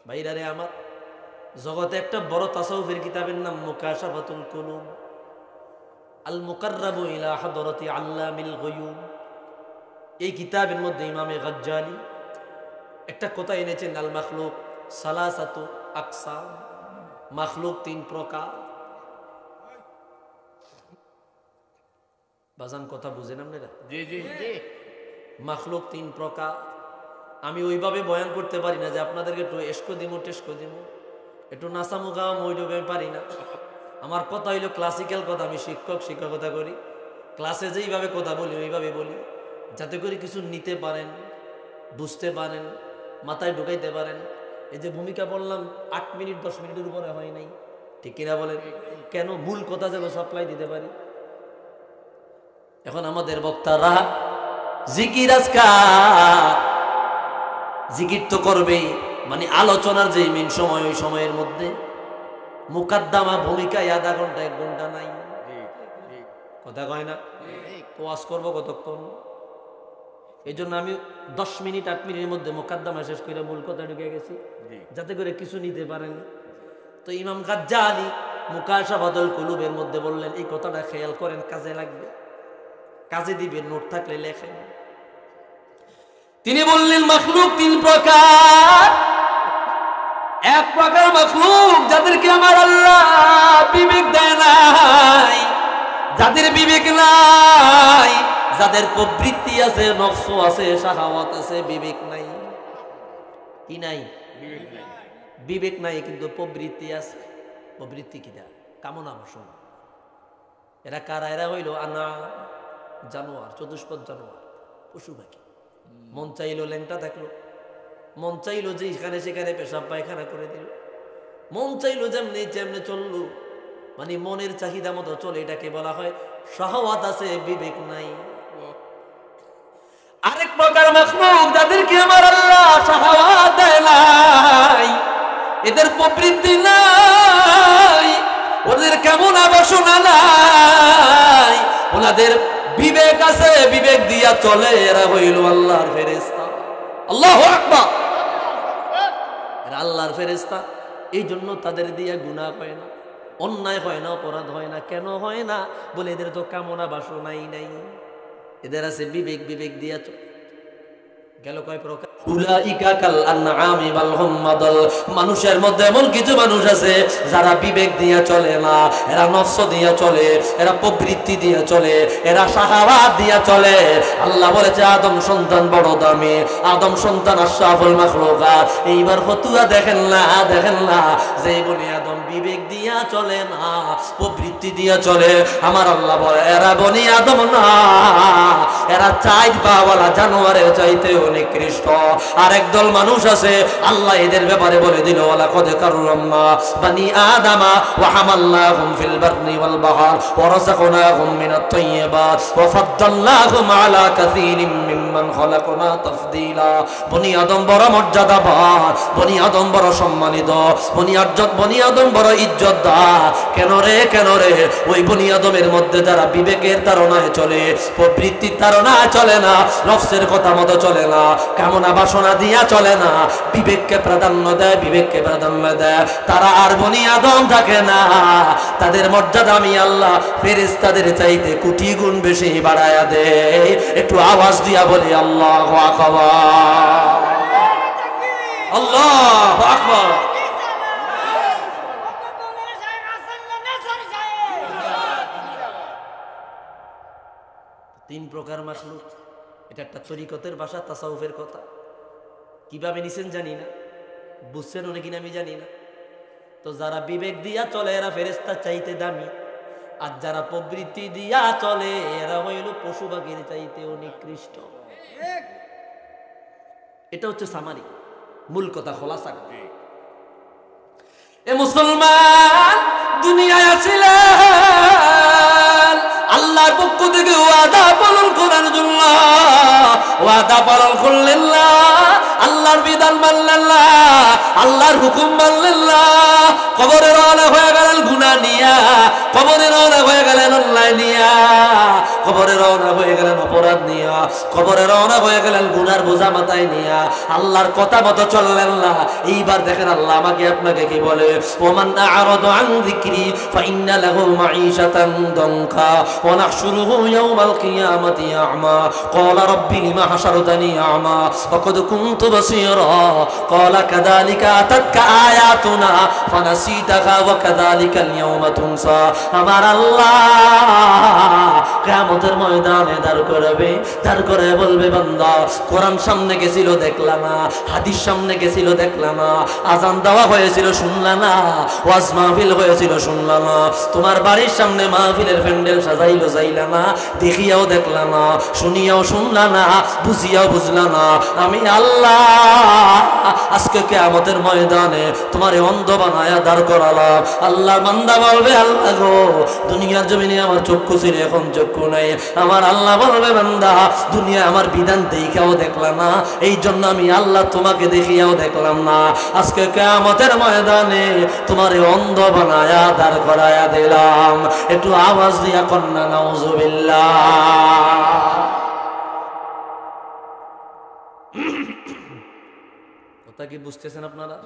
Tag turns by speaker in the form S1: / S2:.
S1: ভাইরা রে আমার, জগতে একটা বড় তাসাউফের কিতাবের নাম মুকাশাফাতুল কুলুব, আল মুকাররাবু ইলা হাদরাতি আল্লামিল গুয়ুব। এই কিতাবের মধ্যে ইমামে গাজ্জালি একটা কথা এনেছেন, আল মাখলুক সালাসাতু আকসাম, মাখলুক তিন প্রকার। বাজান কথা বুঝেন আপনারা?
S2: জি জি জি।
S1: মাখলুক তিন প্রকার। আমি ওইভাবে বয়ান করতে পারি না যে আপনাদেরকে একটু এসকো দিমু টেস্কো দিমু, একটু নাচামু গাওয়ামু, ওইটাকে আমি পারি না। আমার কথা হইলো ক্লাসিক্যাল কথা। আমি শিক্ষকতা করি, ক্লাসে যেইভাবে কথা বলি ওইভাবে বলি, যাতে করে কিছু নিতে পারেন, বুঝতে পারেন, মাথায় ঢুকাইতে পারেন। এই যে ভূমিকা বললাম 8 মিনিট 10 মিনিটের উপরে হয় নাই, ঠিক কিনা বলেন? কেন? মূল কথা যেন সাপ্লাই দিতে পারি। এখন আমাদের বক্তারা জিকির আজকার, জিকির তো করবেই, মানে আলোচনার যে মেন সময়, ওই সময়ের মধ্যে মুকাদ্দামা ভূমিকায় আধা ঘন্টা 1 ঘন্টা নাই, কথা কয় না? ওয়াজ করবো কতক্ষণ? এই জন্য আমি 10 মিনিট 8 মিনিটের মধ্যে মুকাদ্দামা শেষ করে মূল কথা ঢুকে গেছি, যাতে করে কিছু নিতে পারেন। তো ইমাম গাজ্জালি মুকাশাফাতুল কুলুবের মধ্যে বললেন, এই কথাটা খেয়াল করেন, কাজে লাগবে, কাজে দিবেন, নোট থাকলে লেখেন। তিনি বললেন মাখলুক 3 প্রকার। এক প্রকার মাখলুক যাদেরকে আমার আল্লাহ বিবেক দেয় নাই, যাদের বিবেক নাই, যাদের প্রবৃত্তি আছে, নফস আছে, শাহাওয়াত আছে, বিবেক নাই। কি নাই? বিবেক নাই, কিন্তু প্রবৃত্তি আছে। প্রবৃত্তি কিনা? কামনা বাসনা। এরা কারা? এরা হইল আনা জানোয়ার, চতুষ্পদ জানোয়ার, পশু পাখি। মন চাইলো ল্যাংটা থাকলো, মন চাইলো যে এখানে সেখানে পেশাব পায়খানা করে দিল, মন চাইলো যেমনি যেমনি চললো, মানে মনের চাহিদা মতো চলে। এটাকে বলা হয় শাহওয়াত আছে, বিবেক নাই। আরেক প্রকার মাখলুক যাদেরকে আমার আল্লাহ শাহওয়াত দেয় নাই, এদের প্রবৃত্তি নাই, ওদের কামনা বাসনা নাই, ওনাদের বিবেক আছে, বিবেক দিয়া চলে। এরা হইল আল্লাহর ফেরেশতা। আল্লাহু আকবার। এরা আল্লাহর ফেরেশতা। এই জন্য তাদের দিয়া গুনাহ হয় না, অন্যায় হয় না, অপরাধ হয় না। কেন হয় না? বলে এদের তো কামনা বাসনাই নাই, এদের আছে বিবেক। বিবেক দিয়া চলে। গেল কয় প্রকার? উলাইকা কাল আনআমি বাল হুম আদাল। মানুষের মধ্যে এমন কিছু মানুষ আছে যারা বিবেক দিয়ে চলে না, এরা নফস দিয়ে চলে, এরা প্রবৃত্তি দিয়ে চলে, এরা শাহাওয়াত দিয়ে চলে। আল্লাহ বলেছে আদম সন্তান বড় দামি, আদম সন্তান আশরাফুল মাখলুকাত। এইবার ফতুয়া দেখেন না, দেখেন না, যে বনি আদম বিবেক দিয়া চলে না, প্রবৃত্তি দিয়া চলে, আমার আল্লাহ বলে এরা বনি আদম না, এরা 4 পাওয়ালা জানোয়ারের চাইতে নিকৃষ্ট। আর একদল মানুষ আছে, আল্লাহ এদের ব্যাপারে বলে দিল, ওয়ালাকাদ কাররামনা বানি আদামা ওয়া হামালনাহুম ফিল বাররি ওয়াল বাহর ওয়া রাযাকনাহুম মিনাত তাইয়্যিবাত ওয়া ফাদ্দালনাহুম আলা কাসীরিম মিম্মান খালাকনা তাফদীলা। বনি আদম বড় মর্যাদাবান, বনি আদম বড় সম্মানিত, বনি আদম বড় ইজ্জতদার। কেন রে? কেন রে? ওই বনি আদমের মধ্যে যারা বিবেকের তাড়নায় চলে, প্রবৃত্তির তাড়নায় চলে না, নফসের কথা মতো চলে না, কামনা বাসনা দিয়া চলে না, বিবেককে প্রাধান্য দেয়, বিবেককে প্রাধান্য দেয়, তারা আর বনি আদম থাকে না। তাদের মর্যাদা আমি আল্লাহ ফেরেশতাদের চাইতে কোটি গুণ বেশি বাড়ায়া দেয়। একটু আওয়াজ দিয়া বলি আল্লাহু আকবার, আল্লাহু আকবার। তিন প্রকার মাখলুক। এটা একটা তরিকতের ভাষা, তাসাউফের কথা। কিভাবে নিছেন জানি না, বুঝছেন অনেক আমি জানি না। তো যারা বিবেক দিয়া চলে এরা ফেরেশতা চাইতে দামি, আর যারা প্রবৃত্তি দিয়া চলে এরা হইল পশু পাখির চাইতেও নিকৃষ্ট। এটা হচ্ছে সামারি, মূল কথা খোলাসা। এ মুসলমান, দুনিয়ায় আছিলেন আল্লাহর পক্ষ থেকে ওয়াদা পালন করার জন্য, ওয়াদা পালন করলেন না, আল্লাহর বিধান মানলেন না, আল্লাহর হুকুম মানলেন না, কবরে রওনা হয়ে গেলেন গুনাহ নিয়া, কবরে রওনা হয়ে গেলেন অন্যায় নিয়া, কবরে রওনা হয়ে গেলেন অপরাধ নিয়া, কবরে রওনা হয়ে গেলেন গুনার বোঝা মাথায় নিয়া, আল্লাহর কথা মতো চললেন না। এইবার দেখেন আল্লাহ আমাকে আপনাকে কি বলে, ওমান আ'রাদা আন যিকরি ফাইন্না লাহু মাঈশাতান দানকা ওয়া নাহশুরুহু ইয়াওমাল কিয়ামাতি আ'মা ক্বালা রাব্বি লিমা হাশারতানি আ'মা ওয়া ক্বাদ কুনতু বাসীরা ক্বালা কাযালিকা আতাতকা আয়াতুনা ফানাসিতাহা ওয়া কাযালিকাল ইয়াওমা তুনসা। আমার আল্লাহ কিয়ামতের ময়দানে দাঁড় করাবে, দাঁড় করে বলবে বান্দা কোরআন সামনে গেছিল দেখলা না, হাদিস সামনে গেছিল দেখলা না, আজান দেওয়া হয়েছিল শুনলা না, ওয়াজ মাহফিল হয়েছিল শুনলা না, তোমার বাড়ির সামনে মাহফিলের প্যান্ডেল সাজাইলো যাইলা না, দেখিয়াও দেখলা না, শুনিয়াও শুনলা না, বুঝিয়াও বুঝলা না। আমি আল্লাহ আজকে কিয়ামতের ময়দানে তোমারে অন্ধ বানায়া দাঁড় করালাম। আল্লাহ বান্দা বলবে আল্লাহ গো দুনিয়ার জমিনে আমার চক্ষু ছিল এখন চক্ষু নাই। আমার আল্লাহ বলবে বান্দা দুনিয়া আমার বিধান দেখাও দেখলাম না, এই জন্য আমি আল্লাহ তোমাকে দেখিয়াও দেখলাম না, আজকে কিয়ামতের ময়দানে তোমারে অন্ধ বানায়া দাঁড় করায়া দিলাম। একটু আওয়াজ দিয়া কন্যা নাউজুবিল্লাহ। কথা কি বুঝতেছেন আপনারা?